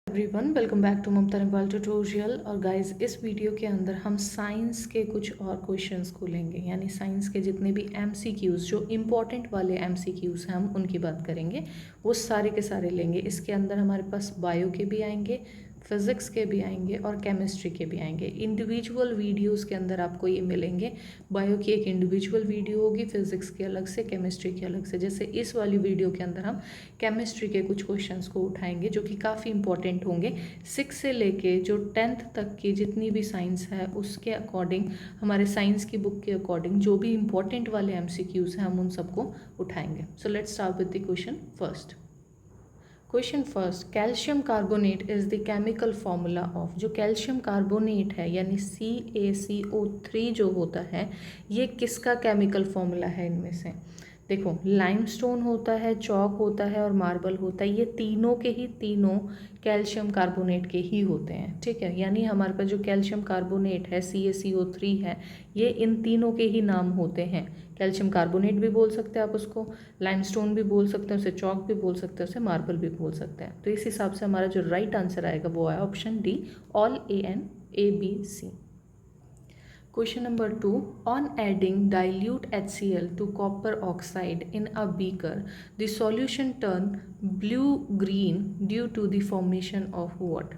Everyone, welcome back to Mamta Nepal tutorial. और guys, इस video के अंदर हम साइंस के कुछ और क्वेश्चंस को लेंगे, यानी साइंस के जितने भी एमसीक्यूज़ जो इम्पोर्टेंट वाले एमसीक्यूज़ हैं हम उनकी बात करेंगे। वो सारे के सारे लेंगे। इसके अंदर हमारे पास बायो के भी आएंगे, फिज़िक्स के भी आएंगे और केमिस्ट्री के भी आएंगे। इंडिविजुअल वीडियोस के अंदर आपको ये मिलेंगे। बायो की एक इंडिविजुअल वीडियो होगी, फिज़िक्स की अलग से, केमिस्ट्री की अलग से। जैसे इस वाली वीडियो के अंदर हम केमिस्ट्री के कुछ क्वेश्चंस को उठाएंगे जो कि काफ़ी इंपॉर्टेंट होंगे। 6 से लेके जो 10th तक की जितनी भी साइंस है उसके अकॉर्डिंग, हमारे साइंस की बुक के अकॉर्डिंग जो भी इंपॉर्टेंट वाले एमसीक्यूज़ हैं हम उन सबको उठाएंगे। So let's start with the question first. Question first, calcium carbonate is the chemical formula of. जो कैल्शियम कार्बोनेट है यानी CaCO3 जो होता है, ये किसका केमिकल फॉर्मूला है? इनमें से देखो, लाइमस्टोन होता है, चॉक होता है और मार्बल होता है। ये तीनों के ही तीनों कैल्शियम कार्बोनेट के ही होते हैं, ठीक है। यानी हमारे पास जो कैल्शियम कार्बोनेट है CaCO3 है, ये इन तीनों के ही नाम होते हैं। कैल्शियम कार्बोनेट भी बोल सकते हैं आप उसको, लाइमस्टोन भी बोल सकते हैं उसे, चॉक भी बोल सकते हैं उसे, मार्बल भी बोल सकते हैं। तो इस हिसाब से हमारा जो राइट आंसर आएगा वो है option D, all ANABC। Question number 2. On adding dilute HCl to copper oxide in a beaker, the solution turn blue-green due to the formation of what?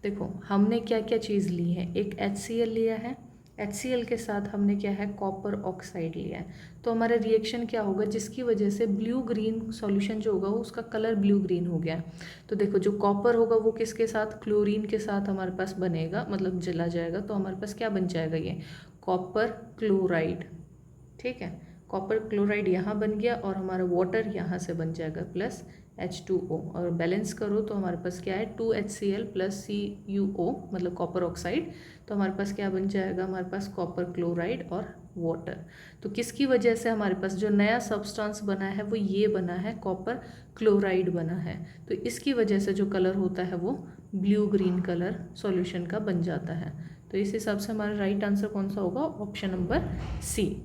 देखो, हमने क्या क्या चीज़ ली है। एक HCl लिया है, HCl के साथ हमने क्या है, कॉपर ऑक्साइड लिया है। तो हमारा रिएक्शन क्या होगा जिसकी वजह से ब्लू ग्रीन सॉल्यूशन जो होगा उसका कलर ब्लू ग्रीन हो गया। तो देखो, जो कॉपर होगा वो किसके साथ, क्लोरीन के साथ हमारे पास बनेगा, मतलब जला जाएगा। तो हमारे पास क्या बन जाएगा, ये कॉपर क्लोराइड, ठीक है। कॉपर क्लोराइड यहाँ बन गया और हमारा वाटर यहाँ से बन जाएगा प्लस H2O, और बैलेंस करो तो हमारे पास क्या है, 2HCl प्लस CuO मतलब कॉपर ऑक्साइड। तो हमारे पास क्या बन जाएगा, हमारे पास कॉपर क्लोराइड और वाटर। तो किसकी वजह से हमारे पास जो नया सब्सटेंस बना है वो ये बना है, कॉपर क्लोराइड बना है। तो इसकी वजह से जो कलर होता है वो ब्लू ग्रीन कलर सॉल्यूशन का बन जाता है। तो इस हिसाब से हमारा राइट आंसर कौन सा होगा, option number C.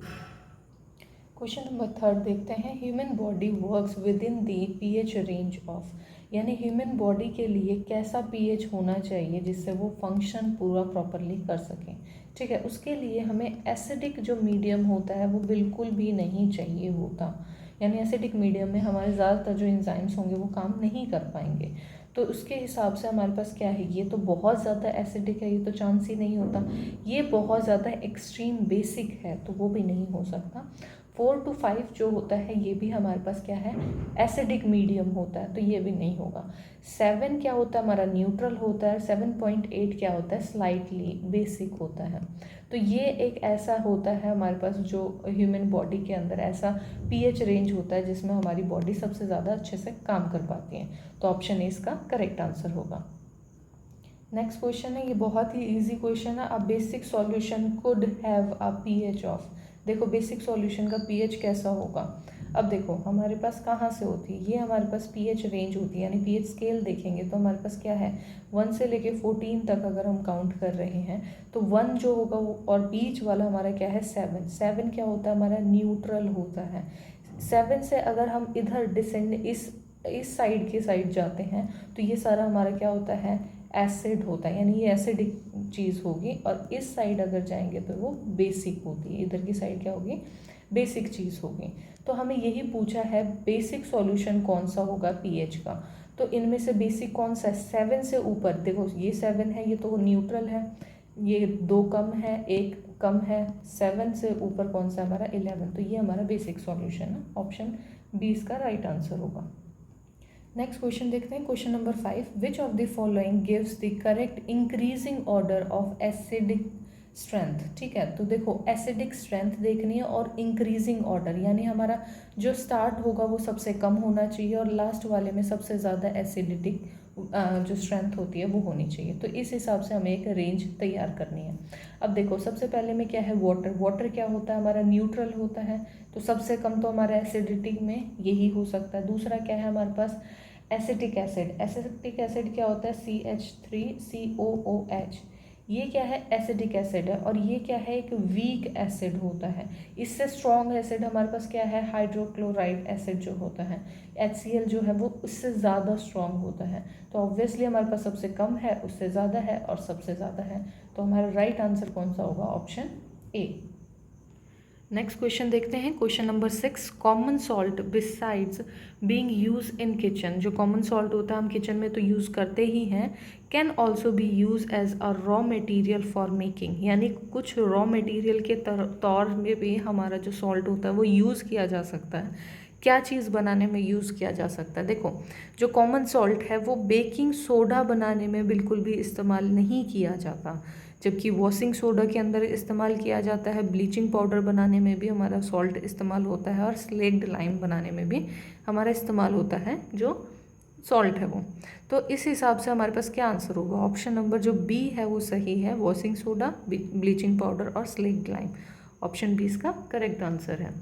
Question number third देखते हैं। Human body works within the pH range of, यानी ह्यूमन बॉडी के लिए कैसा pH होना चाहिए जिससे वो फंक्शन पूरा प्रॉपरली कर सकें, ठीक है। उसके लिए हमें एसिडिक जो मीडियम होता है वो बिल्कुल भी नहीं चाहिए होता, यानी एसिडिक मीडियम में हमारे ज़्यादातर जो एंजाइम्स होंगे वो काम नहीं कर पाएंगे। तो उसके हिसाब से हमारे पास क्या है, ये तो बहुत ज़्यादा एसिडिक है, ये तो चांस ही नहीं होता। ये बहुत ज़्यादा एक्सट्रीम बेसिक है तो वो भी नहीं हो सकता। 4 to 5 जो होता है ये भी हमारे पास क्या है, एसिडिक मीडियम होता है, तो ये भी नहीं होगा। 7 क्या होता है, हमारा न्यूट्रल होता है। 7.8 क्या होता है, स्लाइटली बेसिक होता है। तो ये एक ऐसा होता है हमारे पास जो ह्यूमन बॉडी के अंदर ऐसा pH रेंज होता है जिसमें हमारी बॉडी सबसे ज़्यादा अच्छे से काम कर पाती है। तो ऑप्शन ए इसका करेक्ट आंसर होगा। नेक्स्ट क्वेश्चन है, ये बहुत ही इजी क्वेश्चन है। A basic solution could have a pH of. देखो, बेसिक सॉल्यूशन का pH कैसा होगा। अब देखो, हमारे पास कहाँ से होती है, ये हमारे पास pH रेंज होती है, यानी pH स्केल देखेंगे तो हमारे पास क्या है, 1 से लेके 14 तक अगर हम काउंट कर रहे हैं तो 1 जो होगा वो, और बीच वाला हमारा क्या है 7। 7 क्या होता है, हमारा न्यूट्रल होता है। 7 से अगर हम इधर डिसेंड इस साइड के साइड जाते हैं तो ये सारा हमारा क्या होता है, एसिड होता है, यानी ये एसिडिक चीज़ होगी। और इस साइड अगर जाएंगे तो वो बेसिक होती है, इधर की साइड क्या होगी, बेसिक चीज़ होगी। तो हमें यही पूछा है बेसिक सॉल्यूशन कौन सा होगा pH का। तो इनमें से बेसिक कौन सा है, 7 से ऊपर। देखो, ये 7 है, ये तो न्यूट्रल है, ये 2 कम है, 1 कम है। 7 से ऊपर कौन सा हमारा, 11। तो ये हमारा बेसिक सॉल्यूशन है, ऑप्शन बी इसका राइट आंसर होगा। नेक्स्ट क्वेश्चन देखते हैं, question number 5। Which of the following gives the correct increasing order of acidic strength, ठीक है। तो देखो, एसिडिक स्ट्रेंथ देखनी है और इंक्रीजिंग ऑर्डर, यानी हमारा जो स्टार्ट होगा वो सबसे कम होना चाहिए और लास्ट वाले में सबसे ज़्यादा एसिडिक जो स्ट्रेंथ होती है वो होनी चाहिए। तो इस हिसाब से हमें एक रेंज तैयार करनी है। अब देखो, सबसे पहले में क्या है, वाटर। वाटर क्या होता है, हमारा न्यूट्रल होता है, तो सबसे कम तो हमारा एसिडिटी में यही हो सकता है। दूसरा क्या है हमारे पास, एसिटिक एसिड। एसिटिक एसिड क्या होता है, CH3COOH। ये क्या है, एसिडिक एसिड है, और ये क्या है, एक वीक एसिड होता है। इससे स्ट्रॉन्ग एसिड हमारे पास क्या है, हाइड्रोक्लोराइड एसिड जो होता है, HCl जो है वो उससे ज़्यादा स्ट्रॉन्ग होता है। तो ऑब्वियसली हमारे पास सबसे कम है, उससे ज़्यादा है, और सबसे ज़्यादा है। तो हमारा राइट आंसर कौन सा होगा, ऑप्शन ए। नेक्स्ट क्वेश्चन देखते हैं, question number 6। Common salt besides being use in kitchen, जो कॉमन सॉल्ट होता है हम किचन में तो यूज़ करते ही हैं, can also be use as a raw material for making, यानी कुछ रॉ मटेरियल के तौर में भी हमारा जो सॉल्ट होता है वो यूज़ किया जा सकता है। क्या चीज़ बनाने में यूज़ किया जा सकता है, देखो जो कॉमन सॉल्ट है वो बेकिंग सोडा बनाने में बिल्कुल भी इस्तेमाल नहीं किया जाता, जबकि वॉशिंग सोडा के अंदर इस्तेमाल किया जाता है, ब्लीचिंग पाउडर बनाने में भी हमारा सॉल्ट इस्तेमाल होता है, और स्लेक्ड लाइम बनाने में भी हमारा इस्तेमाल होता है जो सॉल्ट है वो। तो इस हिसाब से हमारे पास क्या आंसर होगा, ऑप्शन नंबर जो बी है वो सही है, वॉशिंग सोडा, ब्लीचिंग पाउडर और स्लेक्ड लाइम। ऑप्शन बी इसका करेक्ट आंसर है।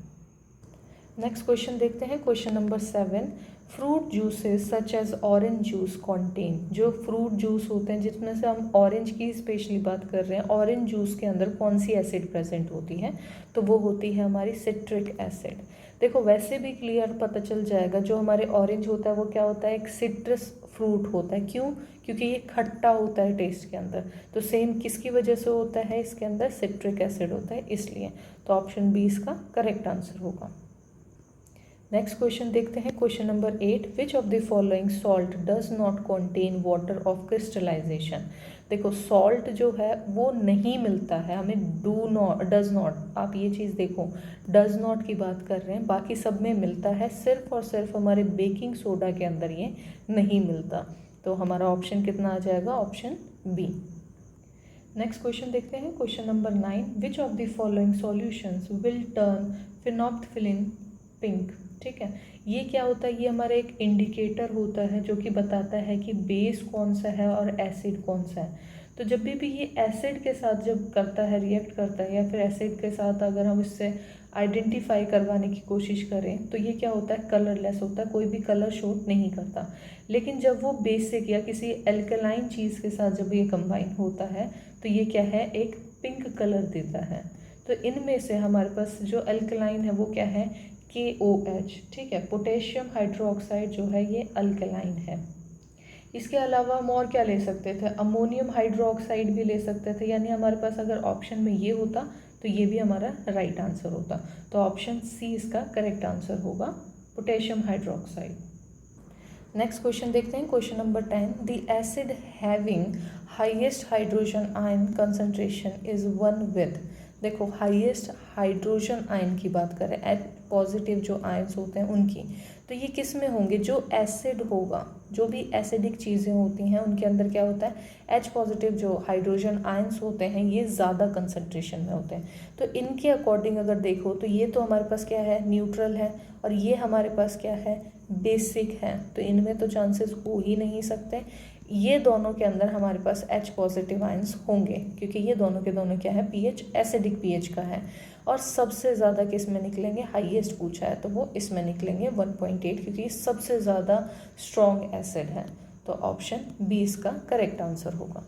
नेक्स्ट क्वेश्चन देखते हैं, question number 7। Fruit juices such as orange juice contain, जो फ्रूट जूस होते हैं जिसमें से हम ऑरेंज की स्पेशली बात कर रहे हैं, ऑरेंज जूस के अंदर कौन सी एसिड प्रेजेंट होती है, तो वो होती है हमारी सिट्रिक एसिड। देखो वैसे भी क्लियर पता चल जाएगा, जो हमारे ऑरेंज होता है वो क्या होता है, एक सिट्रस फ्रूट होता है। क्यों, क्योंकि ये खट्टा होता है टेस्ट के अंदर। तो सेम किसकी वजह से होता है, इसके अंदर सिट्रिक एसिड होता है इसलिए। तो ऑप्शन बी इसका करेक्ट आंसर होगा। नेक्स्ट क्वेश्चन देखते हैं, question number 8। Which of the following salt does not contain water of crystallization. देखो सॉल्ट जो है वो नहीं मिलता है हमें, डज नॉट, आप ये चीज़ देखो, डज नॉट की बात कर रहे हैं, बाकी सब में मिलता है, सिर्फ और सिर्फ हमारे बेकिंग सोडा के अंदर ये नहीं मिलता। तो हमारा ऑप्शन कितना आ जाएगा, ऑप्शन बी। नेक्स्ट क्वेश्चन देखते हैं, question number 9। Which of the following solutions will turn phenolphthalein pink. ठीक है, ये क्या होता है, ये हमारा एक इंडिकेटर होता है जो कि बताता है कि बेस कौन सा है और एसिड कौन सा है। तो जब भी ये एसिड के साथ जब करता है, रिएक्ट करता है, या फिर एसिड के साथ अगर हम इससे आइडेंटिफाई करवाने की कोशिश करें, तो ये क्या होता है, कलरलेस होता है, कोई भी कलर शो नहीं करता। लेकिन जब वो बेसिक या किसी एल्कलाइन चीज़ के साथ जब ये कंबाइन होता है तो ये क्या है, एक पिंक कलर देता है। तो इनमें से हमारे पास जो अल्कलाइन है वो क्या है, KOH। ठीक है, पोटेशियम हाइड्रोक्साइड जो है ये अल्कलाइन है। इसके अलावा हम और क्या ले सकते थे, अमोनियम हाइड्रोक्साइड भी ले सकते थे, यानी हमारे पास अगर ऑप्शन में ये होता तो ये भी हमारा राइट आंसर होता। तो ऑप्शन सी इसका करेक्ट आंसर होगा, पोटेशियम हाइड्रोक्साइड। नेक्स्ट क्वेश्चन देखते हैं, question number 10। The acid having highest hydrogen ion concentration is one with. देखो हाईएस्ट हाइड्रोजन आयन की बात करें, एच पॉजिटिव जो आयन्स होते हैं उनकी, तो ये किस में होंगे, जो एसिड होगा, जो भी एसिडिक चीज़ें होती हैं उनके अंदर क्या होता है, एच पॉजिटिव जो हाइड्रोजन आयन्स होते हैं ये ज़्यादा कंसंट्रेशन में होते हैं। तो इनके अकॉर्डिंग अगर देखो तो ये तो हमारे पास क्या है, न्यूट्रल है, और ये हमारे पास क्या है, बेसिक है। तो इनमें तो चांसेस हो ही नहीं सकते। ये दोनों के अंदर हमारे पास H पॉजिटिव आयंस होंगे, क्योंकि ये दोनों के दोनों क्या है, pH एसिडिक pH का है। और सबसे ज़्यादा किस में निकलेंगे, हाईएस्ट पूछा है तो वो इसमें निकलेंगे 1.8, क्योंकि ये सबसे ज़्यादा स्ट्रॉन्ग एसिड है। तो ऑप्शन बी इसका करेक्ट आंसर होगा।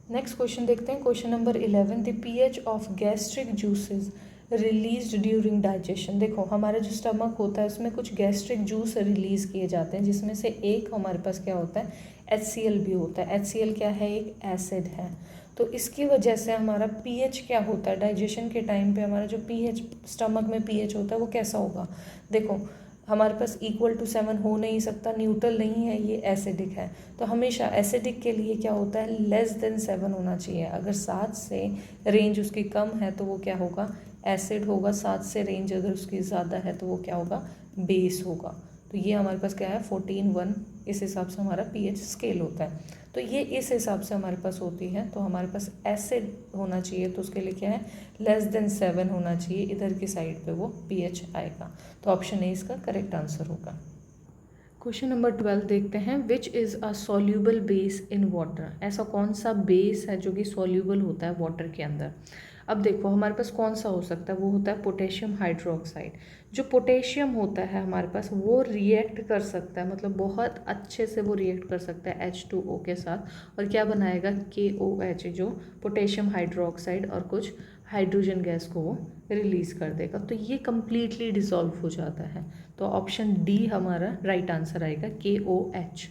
नेक्स्ट क्वेश्चन देखते हैं, question number 11। The pH of gastric juices release during digestion. देखो हमारा जो स्टमक होता है उसमें कुछ गैस्ट्रिक जूस रिलीज़ किए जाते हैं, जिसमें से एक हमारे पास क्या होता है, HCl भी होता है। HCl क्या है, एक एसिड है। तो इसकी वजह से हमारा pH क्या होता है, डाइजेशन के टाइम पे हमारा जो pH स्टमक में pH होता है वो कैसा होगा। देखो हमारे पास इक्वल टू 7 हो नहीं सकता, न्यूट्रल नहीं है, ये एसिडिक है। तो हमेशा एसिडिक के लिए क्या होता है, लेस देन 7 होना चाहिए। अगर 7 से रेंज उसकी कम है तो वो क्या होगा, एसिड होगा। 7 से रेंज अगर उसकी ज़्यादा है तो वो क्या होगा, बेस होगा। तो ये हमारे पास क्या है, 14, 1, इस हिसाब से हमारा pH स्केल होता है। तो ये इस हिसाब से हमारे पास होती है। तो हमारे पास एसिड होना चाहिए, तो उसके लिए क्या है, लेस देन 7 होना चाहिए, इधर की साइड पे वो pH आएगा। तो ऑप्शन ए इसका करेक्ट आंसर होगा। क्वेश्चन नंबर 12 देखते हैं, which is a soluble base in water. ऐसा कौन सा बेस है जो कि सॉल्यूबल होता है वाटर के अंदर। अब देखो हमारे पास कौन सा हो सकता है, वो होता है पोटेशियम हाइड्रोक्साइड। जो पोटेशियम होता है हमारे पास वो रिएक्ट कर सकता है, मतलब बहुत अच्छे से वो रिएक्ट कर सकता है H2O के साथ, और क्या बनाएगा KOH, जो पोटेशियम हाइड्रोक्साइड और कुछ हाइड्रोजन गैस को वो रिलीज़ कर देगा, तो ये कम्प्लीटली डिसॉल्व हो जाता है। तो ऑप्शन डी हमारा राइट आंसर आएगा, KOH।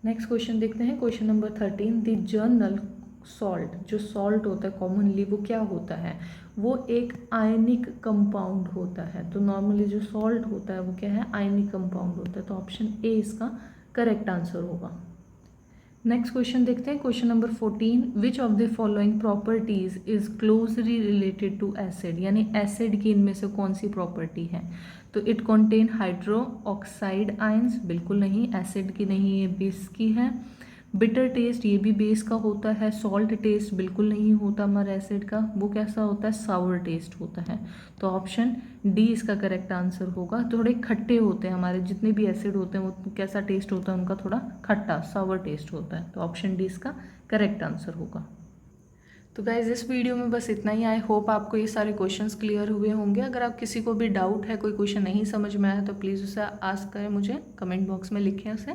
नेक्स्ट क्वेश्चन देखते हैं, question number 13। The journal salt, जो सॉल्ट होता है कॉमनली वो क्या होता है, वो एक आयनिक कंपाउंड होता है। तो नॉर्मली जो सॉल्ट होता है वो क्या है, आयनिक कंपाउंड होता है। तो ऑप्शन ए इसका करेक्ट आंसर होगा। नेक्स्ट क्वेश्चन देखते हैं, question number 14। Which of the following properties is closely related to acid, यानी एसिड की इनमें से कौन सी प्रॉपर्टी है। तो it contain hydroxide ions, बिल्कुल नहीं, एसिड की नहीं, ये बेस की है। बिटर टेस्ट, ये भी बेस का होता है। सॉल्ट टेस्ट बिल्कुल नहीं होता हमारे एसिड का, वो कैसा होता है, सावर टेस्ट होता है। तो ऑप्शन डी इसका करेक्ट आंसर होगा। थोड़े खट्टे होते हैं हमारे जितने भी एसिड होते हैं, वो कैसा टेस्ट होता है उनका, थोड़ा खट्टा सावर टेस्ट होता है। तो ऑप्शन डी इसका करेक्ट आंसर होगा। तो गाइज इस वीडियो में बस इतना ही। आई होप आपको ये सारे क्वेश्चंस क्लियर हुए होंगे। अगर आप किसी को भी डाउट है, कोई क्वेश्चन नहीं समझ में आया, तो प्लीज़ उसे आस्क करें मुझे, कमेंट बॉक्स में लिखें उसे।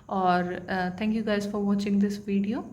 और thank you guys for watching this video.